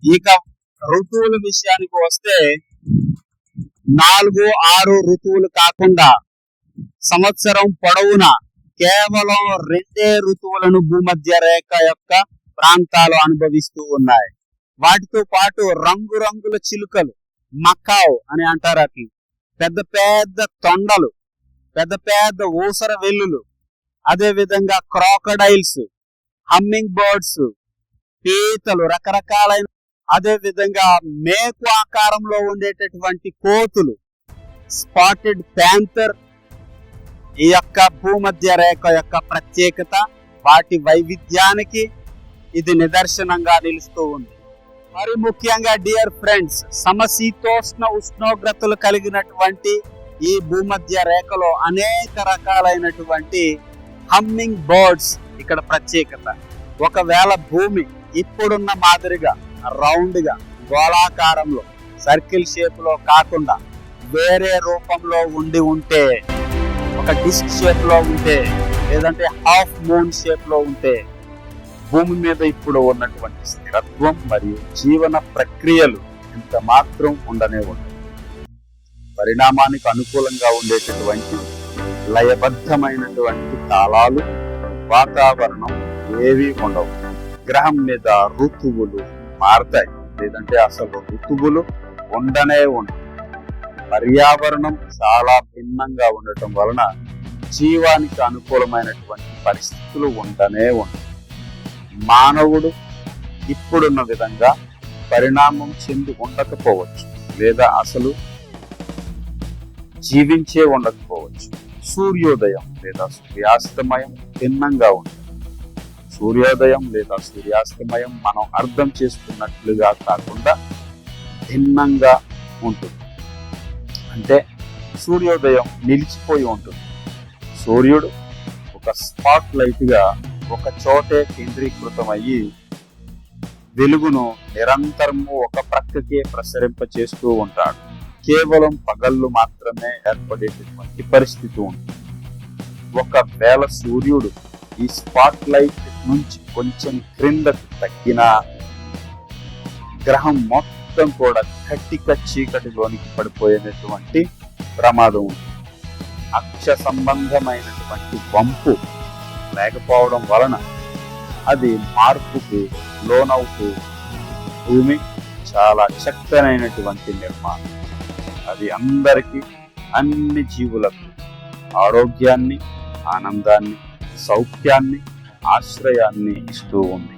ఇక ఋతువుల విషయానికి వస్తే 4-6 ఋతువులు కాకుండా సంవత్సరం పొడవునా కేవలం 2 ఋతువులను భూమధ్య రేఖ యొక్క ప్రాంతాలు అనుభవిస్తూ ఉన్నాయి. వాటితో పాటు రంగురంగుల చిలుకలు, మకావ్ అని అంటారు అట్లా, పెద్ద పెద్ద తొండలు, పెద్ద పెద్ద ఊసర వెల్లులు, అదే విధంగా క్రాకడైల్స్, హమ్మింగ్ బర్డ్స్, పీతలు, రకరకాలైన, అదే విధంగా మేకు ఆకారంలో ఉండేటటువంటి కోతులు, స్పాటెడ్ ప్యాంథర్. ఈ యొక్క భూమధ్య రేఖ యొక్క ప్రత్యేకత, వాటి వైవిధ్యానికి ఇది నిదర్శనంగా నిలుస్తూ ఉంది. మరి ముఖ్యంగా డియర్ ఫ్రెండ్స్, సమశీతోష్ణ ఉష్ణోగ్రతలు కలిగినటువంటి ఈ భూమధ్య రేఖలో అనేక రకాలైనటువంటి హమ్మింగ్ బర్డ్స్ ఇక్కడ ప్రత్యేకత. ఒకవేళ భూమి ఇప్పుడున్న మాదిరిగా రౌండ్ గా, గోళాకారంలో, సర్కిల్ షేప్ లో కాకుండా వేరే రూపంలో ఉంటే, ఒక డిస్క్ షేప్ లో ఉంటే, లేదంటే హాఫ్ మూన్ షేప్ లో ఉంటే, భూమి మీద ఇప్పుడు ఉన్నటువంటి స్థిరత్వం మరియు జీవన ప్రక్రియలు ఇంత మాత్రం ఉండనే ఉంటాయి. పరిణామానికి అనుకూలంగా ఉండేటటువంటి లయబద్ధమైనటువంటి కాలాలు, వాతావరణం ఏవి ఉండవు. గ్రహం మీద ఋతువులు మారతాయి, లేదంటే అసలు ఋతువులు ఉండనే ఉండవు. పర్యావరణం చాలా భిన్నంగా ఉండటం వలన జీవానికి అనుకూలమైనటువంటి పరిస్థితులు ఉండనే ఉండవు. మానవుడు ఇప్పుడున్న విధంగా పరిణామం చెంది ఉండకపోవచ్చు, లేదా అసలు జీవించే ఉండకపోవచ్చు. సూర్యోదయం లేదా సూర్యాస్తమయం భిన్నంగా ఉంటుంది. సూర్యోదయం లేదా సూర్యాస్తమయం మనం అర్థం చేసుకున్నట్లుగా కాకుండా భిన్నంగా ఉంటుంది. అంటే సూర్యోదయం నిలిచిపోయి ఉంటుంది. సూర్యుడు ఒక స్పాట్ లైట్ గా ఒక చోటే కేంద్రీకృతమయ్యి వెలుగును నిరంతరము ఒక ప్రక్కకే ప్రసరింప చేస్తూ ఉంటాడు. కేవలం పగళ్ళు మాత్రమే ఏర్పడేటటువంటి పరిస్థితి ఉంటుంది. ఒకవేళ సూర్యుడు ఈ స్పాట్ లైట్ నుంచి కొంచెం క్రిందకు తగ్గిన గ్రహం మొత్తం కూడా కట్టిక చీకటిలోనికి పడిపోయేటటువంటి ప్రమాదం ఉంది. అక్ష సంబంధమైనటువంటి వంపు లేకపోవడం వలన అది మార్పుకు లోనవుతూ భూమి చాలా చక్కనైనటువంటి నిర్మాణం. అది అందరికీ, అన్ని జీవులకు ఆరోగ్యాన్ని, ఆనందాన్ని, సౌఖ్యాన్ని, ఆశ్రయాన్ని ఇస్తూ ఉంది.